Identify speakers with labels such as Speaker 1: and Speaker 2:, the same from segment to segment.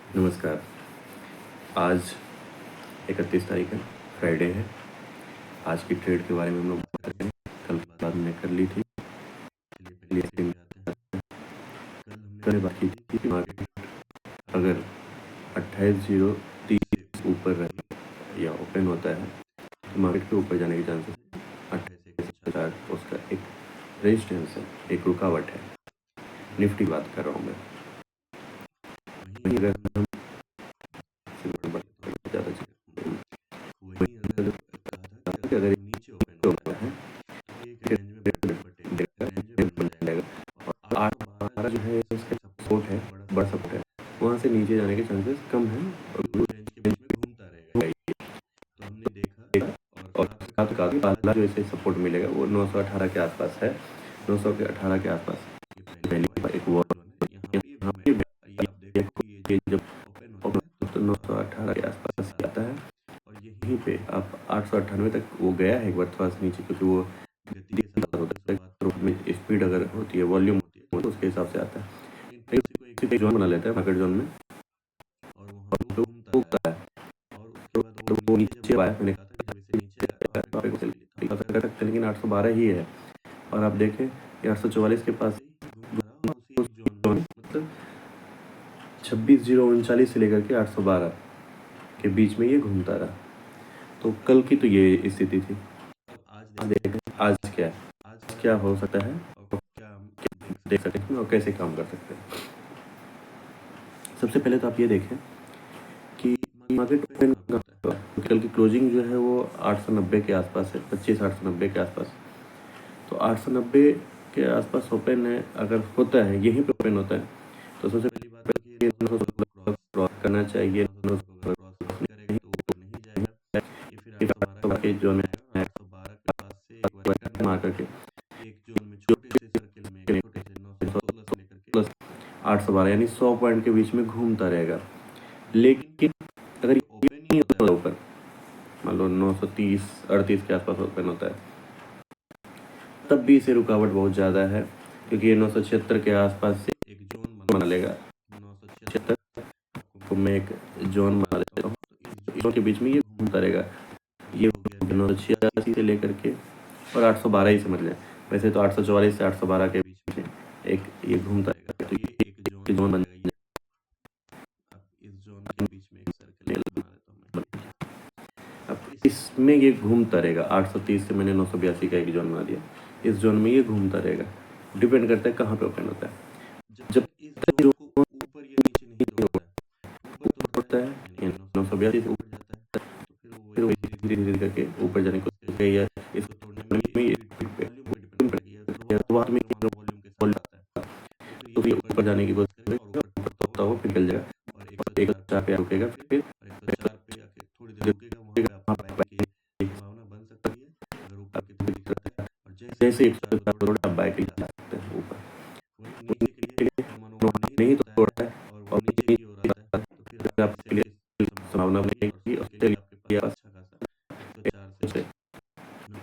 Speaker 1: नमस्कार। आज 31 तारीख है, फ्राइडे है। आज की ट्रेड के बारे में हम लोग बात करेंगे। कल की बात हमने कर ली थी, इसलिए कल बात की थी कि मार्केट अगर 28,030 ऊपर रहे या ओपन होता है तो मार्केट के ऊपर जाने के चांसेस 28,050 उसका एक रेजिस्टेंस है, एक रुकावट है। निफ्टी की बात कर रहा हूँ मैं। वहीं अगर हम ज़्यादा अगर नीचे ओपन होता है बन जाएगा और 8-12 जो है उसका सपोर्ट है, बड़ा सपोर्ट है, वहाँ से नीचे जाने के चांसेस कम हैं और रेंज के बीच में घूमता रहेगा। तो हमने देखा और काफ़ी पहला जो इसे सपोर्ट मिलेगा वो 918 के आसपास है। 918 के आसपास पहली बार एक वॉर यहाँ पे ये जब ओपन तो 918 के आसपास ही आता है और यहीं पे आप 898 तक वो गया है एक बार थोड़ा सा नीचे, क्योंकि वो गति के साथ होता है में स्पीड अगर होती है, वॉल्यूम होती है तो उसके हिसाब से आता है। लेकिन एक जोन बना लेता है मार्केट जोन में और वहाँ पे वो घूमता है और वो नीचे आया, मैंने कहा लेकिन 812 ही है और आप देखें ये 844 के पास मतलब 26,039 से लेकर के 812 के बीच में ये घूमता रहा। तो कल की तो ये स्थिति थी। आज देखें आज क्या हो सकता है और क्या हम देख सकते हैं और कैसे काम कर सकते हैं। सबसे पहले तो आप ये देखें कि मार्केट ओपन कल की क्लोजिंग जो है वो 890 के आसपास है, 25,890 के आसपास। तो 890 के आसपास ओपन है, अगर होता है यहीं पे ओपन होता है तो सबसे पहली बात क्रॉस करना चाहिए। जोन में मार करके एक जोन में छोटे से सर्किल में 812 यानी 100 पॉइंट के बीच में घूमता रहेगा। लेकिन अगर ये नहीं होता ऊपर, मान लो 930-38 के आसपास ओपन होता है, तब भी इसे रुकावट बहुत ज़्यादा है, क्योंकि ये 976 के आसपास से एक जोन बना लेगा। 976 को मैं एक जोन बना लेता हूँ, इस जोन के बीच में ये घूमता रहेगा। ये 986 से लेकर के और 812 ही समझ लें। वैसे तो 844 से 812 के बीच में एक ये घूमता रहेगा, तो ये एक जोन बन जाएगा। इस जोन के बीच में एक सर्कल बना लेता हूँ मैं। अब इसमें ये घूमता रहेगा। 830 से मैंने 982 का एक जोन बना दिया, इस जोन में ये घूमता रहेगा। डिपेंड करता है कहाँ पे ओपन होता है। जब इस जोन को ऊपर या नीचे नहीं होता है 982 से ऊपर जाता है तो फिर वो धीरे धीरे करके ऊपर जाने को या इसको तोड़ने में तो फिर ऊपर जाने की कोशिश करेगा और ऊपर तोड़ता हुआ फिर निकल जाएगा और 104 पे रुकेगा। फिर 104 पे आके थोड़ी देर रुकेगा, वहाँ पे आप बाइक की संभावना बन सकती है अगर ऊपर की तरफ दिखाता है। और जैसे 104 तोड़े आप बाइक ले जा सकते हैं ऊपर। वहीं नीचे के लिए मानो नहीं तोड़ा है और नीचे की ओर आता है तो फिर आपके लिए संभावना बनेगी और उसके लिए अच्छा खासा 104 से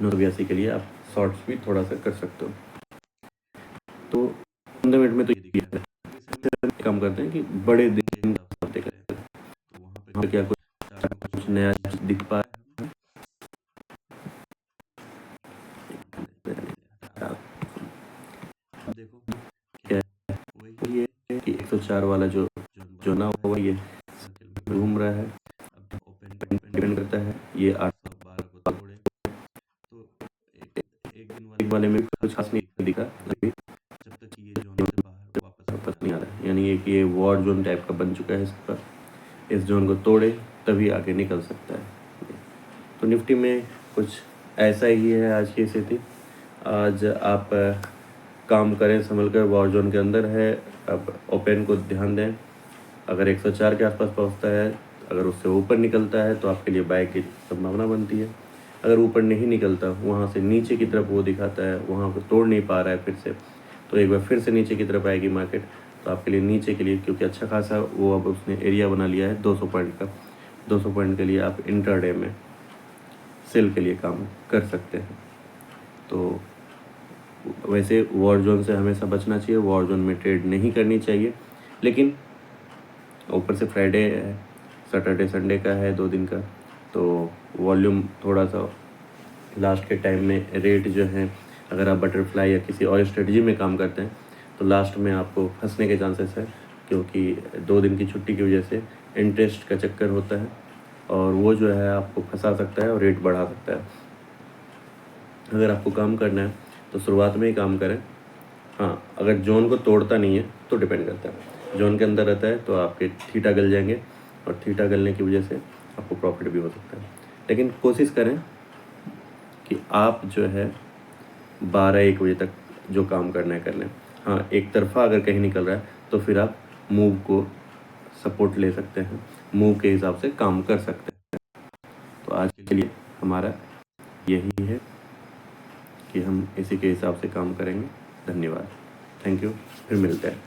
Speaker 1: 982 के लिए आप शॉर्ट्स भी थोड़ा सा कर सकते हो। तो फंडामेंट में तो ये दिखता है, काम करते हैं कि बड़े दिन का करते हैं तो वहाँ पे क्या कुछ नया दिख पा रहा है। अब देखो क्या है, वही है कि 104 वाला जो ना हो ये घूम रहा है। अब ओपन डिपेंड करता है, ये 812 को तोड़े तो एक दिन वाले में कुछ खास नहीं दिखा अभी, जब तक ये जोन से बाहर वापस नहीं आ रहा है। यानी कि ये वॉर जोन टाइप का बन चुका है इसका। इस जोन को तोड़े तभी आगे निकल सकता है। तो निफ्टी में कुछ ऐसा ही है आज की स्थिति। आज आप काम करें संभल कर, वॉर जोन के अंदर है। अब ओपन को ध्यान दें, अगर 104 के आसपास पहुंचता है, अगर उससे ऊपर निकलता है तो आपके लिए बाय की संभावना बनती है। अगर ऊपर नहीं निकलता, वहाँ से नीचे की तरफ वो दिखाता है, वहाँ को तोड़ नहीं पा रहा है फिर से, तो एक बार फिर से नीचे की तरफ आएगी मार्केट, तो आपके लिए नीचे के लिए, क्योंकि अच्छा खासा वो अब उसने एरिया बना लिया है 200 पॉइंट का, 200 पॉइंट के लिए आप इंटरडे में सेल के लिए काम कर सकते हैं। तो वैसे वॉर जोन से हमेशा बचना चाहिए, वॉर जोन में ट्रेड नहीं करनी चाहिए। लेकिन ऊपर से फ्राइडे है, सैटरडे संडे का है, 2 दिन का, तो वॉल्यूम थोड़ा सा लास्ट के टाइम में रेट जो है, अगर आप बटरफ्लाई या किसी और स्ट्रेटजी में काम करते हैं तो लास्ट में आपको फंसने के चांसेस है, क्योंकि 2 दिन की छुट्टी की वजह से इंटरेस्ट का चक्कर होता है और वो जो है आपको फंसा सकता है और रेट बढ़ा सकता है। अगर आपको काम करना है तो शुरुआत में ही काम करें। हाँ, अगर जोन को तोड़ता नहीं है तो डिपेंड करता है, जोन के अंदर रहता है तो आपके थीटा गल जाएंगे और थीटा गलने की वजह से आपको प्रॉफिट भी हो सकता है। लेकिन कोशिश करें कि आप जो है 12-1 बजे तक जो काम करना है कर लें। हाँ, एक तरफा अगर कहीं निकल रहा है तो फिर आप मूव को सपोर्ट ले सकते हैं, मूव के हिसाब से काम कर सकते हैं। तो आज के लिए हमारा यही है कि हम इसी के हिसाब से काम करेंगे। धन्यवाद, थैंक यू, फिर मिलते हैं।